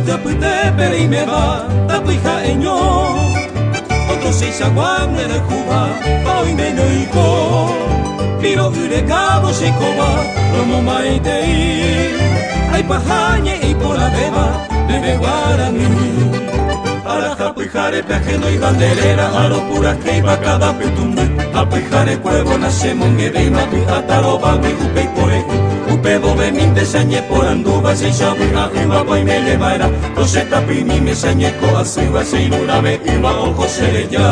te pere y me va, tapuija eño. Otro se chaguán de la Cuba, hoy me no hijo. Piro cabo se coba, como maite. Hay pajañe y por la beba, bebe guaraní. Para japujare peajeno y banderera, aro pura que iba cada petumbe. Japujare cuevo nace monguebe y mapi ataro babi upe y poe. Upe bobe min desañe por anduba se shabu a ima boy me levara. Roseta pini me sañe ko asiva se inurabe ima ojo seré ya.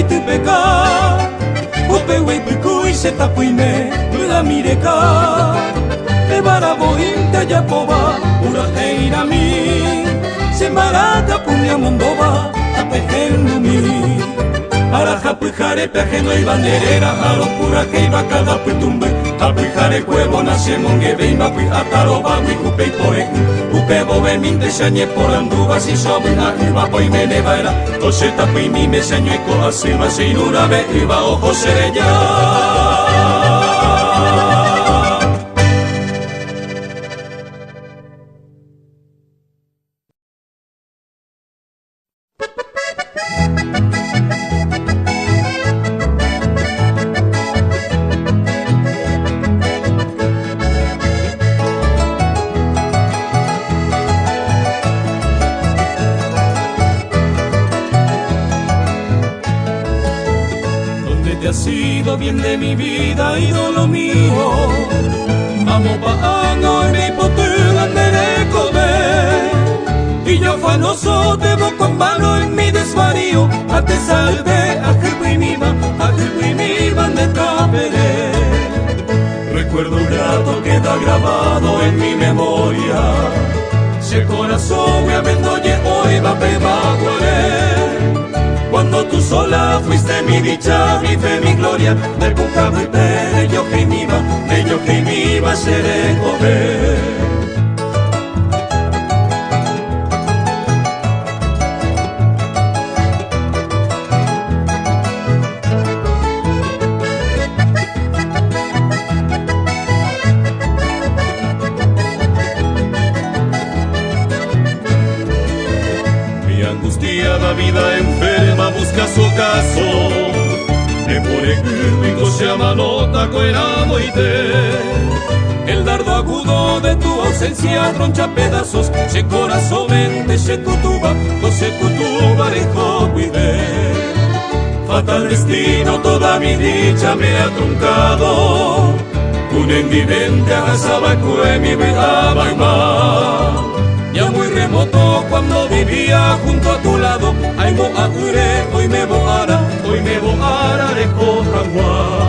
Tu peka upe wei pukui se tapuime ula mireka te barabo inta ya poba ura eira mi se marata punya mondova apejendo mi para japujare peajeno y banderera aro pura que iba cada petumbe japujare cuevo nace monguebe y mapui ataro bagui upe y poe upe bobe min desañe por anduba si sobe a iba poi me nevaera José tapui mi me saño eko asirva se inurabe iba ojo seré ya. Bien de mi vida y de lo mío amo paano y mi potuga de y yo fanoso debo con mano en mi desvarío a te salve a Jerwimiba de Capere. Recuerdo un rato queda grabado en mi memoria si el corazón me avendoye hoy va pebaguare. Cuando tú sola fuiste mi dicha, mi fe, mi gloria, del Pucabo y de yo que me iba a ser comer. La vida enferma busca su caso de por el se llama nota coeramo y te el dardo agudo de tu ausencia troncha pedazos se corazón mente se tutuba rejo cuide fatal destino toda mi dicha me ha truncado un endivente agasaba cue mi vida va ya muy remoto cuando vivía junto a tu lado ay mo agure hoy me boara de Jojangua.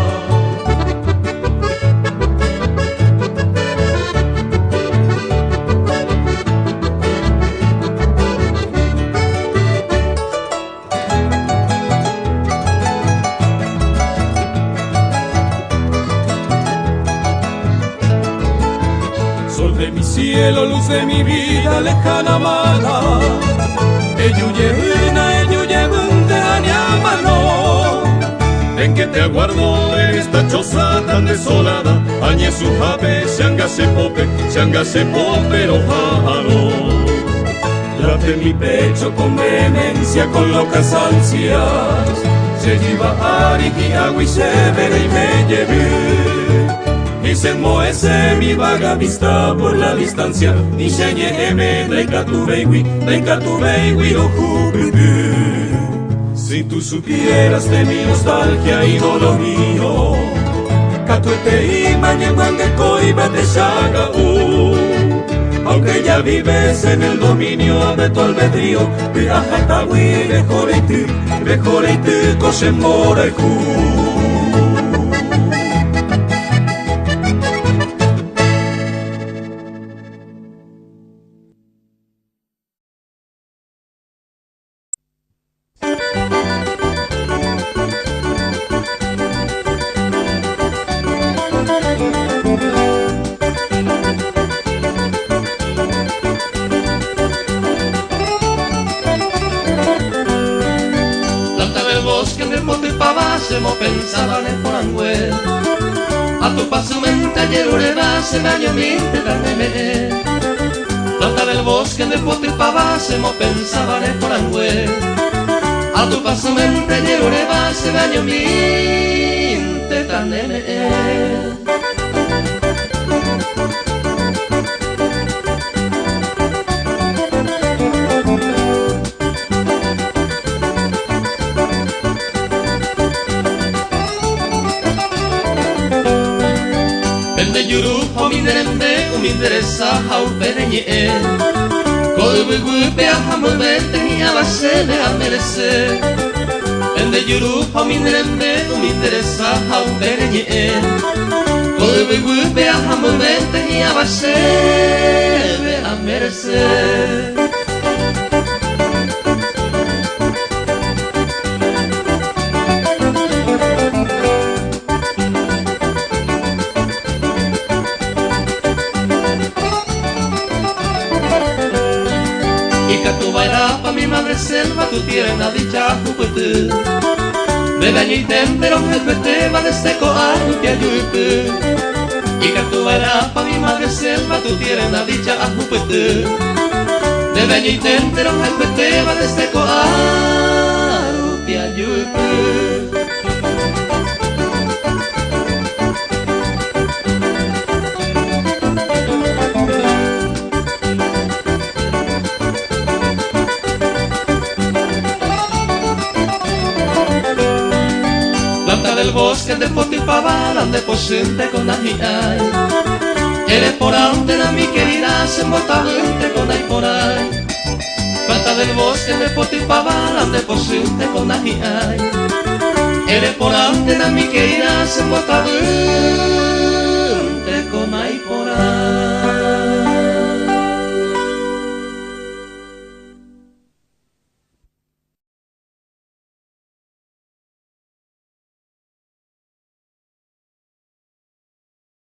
Sol de mi cielo, luz de mi vida, lejana amada. En que te aguardo en esta choza tan desolada. Añe su jape, se angase pope, ojaro. Late mi pecho con vehemencia, con locas ansias. Se lleva Ariki, agua y severa y me llevé. Y se enmohece mi vaga vista por la distancia. Ni se lleve, daika tu beigui, lo jubete. Si tú supieras de mi nostalgia y dolor mío, Catuete y Mañemangue coiba de Shagaú. Aunque ya vives en el dominio de tu albedrío, Viajatawi, Bejoreiti, Cosemora y Cu. se mo pensaba ne porangüe. A tu paso mente ayer ureba se me año minte taneme. Planta del bosque del Potilpaba se mo pensaba ne porangüe. A tu paso mente ayer ureba se me año minte taneme. Ende yuru hominerembe uminderesa hauperenye. Kodubu gupe ahamubete hiabasene amerese. Ende yuru hominerembe uminderesa hauperenye. Kodubu gupe ahamubete hiabasene amerese. Pa mi madre selva tu tierna dicha juputu. Bebe añiten pero jefete va desde coa tu pia yupu. Y que tu verás pa mi madre selva tu tierna dicha juputu. Bebe añiten pero jefete va desde coa tu pia yupu. Planta del bosque del Potilpaba, donde posente con ajiay. Eres por ante de mi querida, se mortalmente con ahí por ahí. Planta del bosque del Potilpaba, donde posente con ajiay. Eres por ante de mi querida, se mortalmente